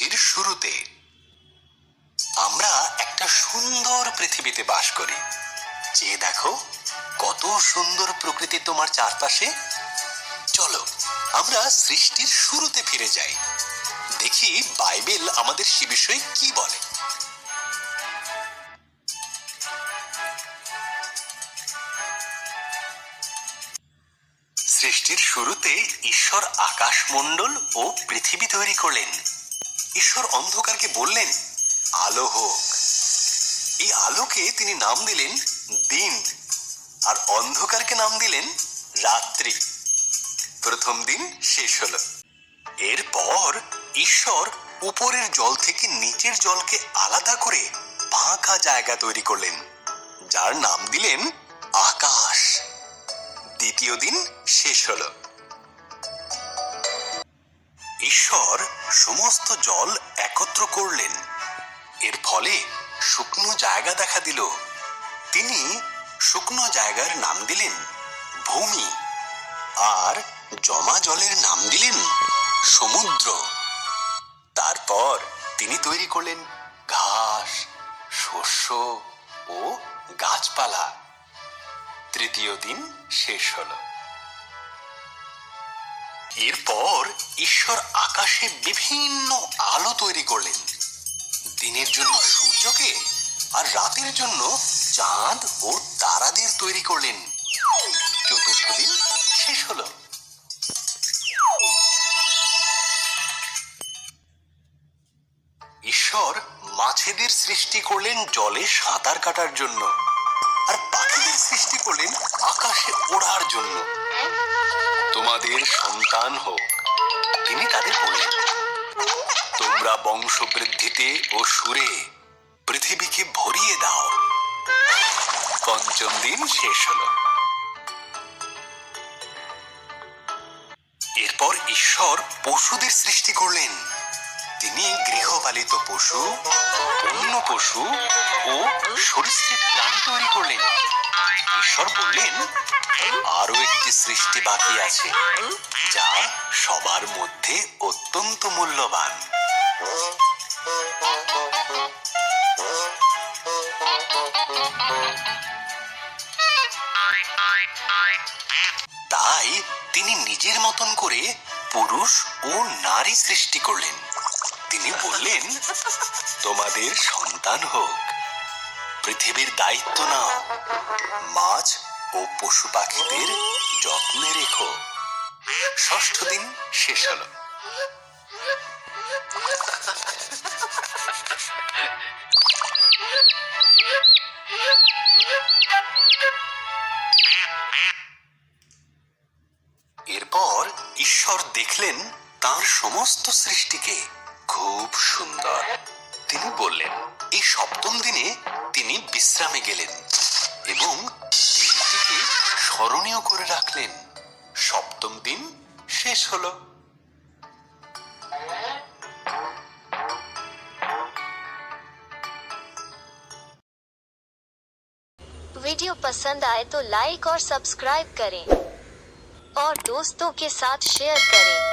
সৃষ্টির শুরুতে আমরা একটা সুন্দর পৃথিবীতে বাস করি। যে দেখো কত সুন্দর প্রকৃতি তোমার চারপাশে। চলো আমরা সৃষ্টির শুরুতে ফিরে যাই, দেখি বাইবেল আমাদের সে বিষয়ে কি বলে। সৃষ্টির শুরুতে ঈশ্বর আকাশমণ্ডল ও পৃথিবী তৈরি করলেন। ঈশ্বর অন্ধকারকে বললেন, আলো হোক। এই আলোকে তিনি নাম দিলেন দিন, আর অন্ধকারকে নাম দিলেন রাত্রি। প্রথম দিন শেষ হলো। এরপর ঈশ্বর উপরের জল থেকে নিচের জলকে আলাদা করে ফাঁকা জায়গা তৈরি করলেন, যার নাম দিলেন আকাশ। দ্বিতীয় দিন শেষ হলো। ঈশ্বর সমস্ত জল একত্র করলেন, এর ফলে শুকনো জায়গা দেখা দিল। তিনি শুকনো জায়গার নাম দিলেন ভূমি, আর জমা জলের নাম দিলেন সমুদ্র। তারপর তিনি তৈরি করলেন ঘাস, শস্য ও গাছপালা। তৃতীয় দিন শেষ হলো। এরপর ঈশ্বর আকাশে বিভিন্ন আলো তৈরি করলেন, দিনের জন্য সূর্যকে আর রাতের জন্য চাঁদ ও তারাদের তৈরি করলেন। চতুর্থ দিন শেষ হলো। ঈশ্বর মাছেদের সৃষ্টি করলেন জলে সাঁতার কাটার জন্য, আর পাখিদের সৃষ্টি করলেন আকাশে ওড়ার জন্য। তোমাদের সন্তান হোক, তিনি তাদের বললেন, তোমরা বংশবৃদ্ধিতে ও সুরে পৃথিবীকে ভরিয়ে দাও। পঞ্চম দিন শেষ হলো। এরপর ঈশ্বর পশুদের সৃষ্টি করলেন। তিনি গৃহপালিত পশু, বন্য পশু ও সরীসৃপ প্রাণী তৈরি করলেন। ঈশ্বর বললেন, আরো একটি সৃষ্টি বাকি আছে, যা সবার মধ্যে অত্যন্ত মূল্যবান। তাই তিনি নিজের মতন করে পুরুষ ও নারী সৃষ্টি করলেন। তিনি বললেন, তোমাদের সন্তান হোক, পৃথিবীর দায়িত্ব নাও, মাছ ও পশু পাখিদের যত্নে রেখো। ষষ্ঠ দিন শেষ হলো। এরপর ঈশ্বর দেখলেন তাঁর সমস্ত সৃষ্টিকে খুব সুন্দর। তিনি বললেন, এই সপ্তম দিনে তিনি বিশ্রামে গেলেন এবং দিনটিকে স্মরণীয় করে রাখলেন। সপ্তম দিন শেষ হলো। वीडियो पसंद आए तो लाइक और सब्सक्राइब करें और दोस्तों के साथ शेयर करें।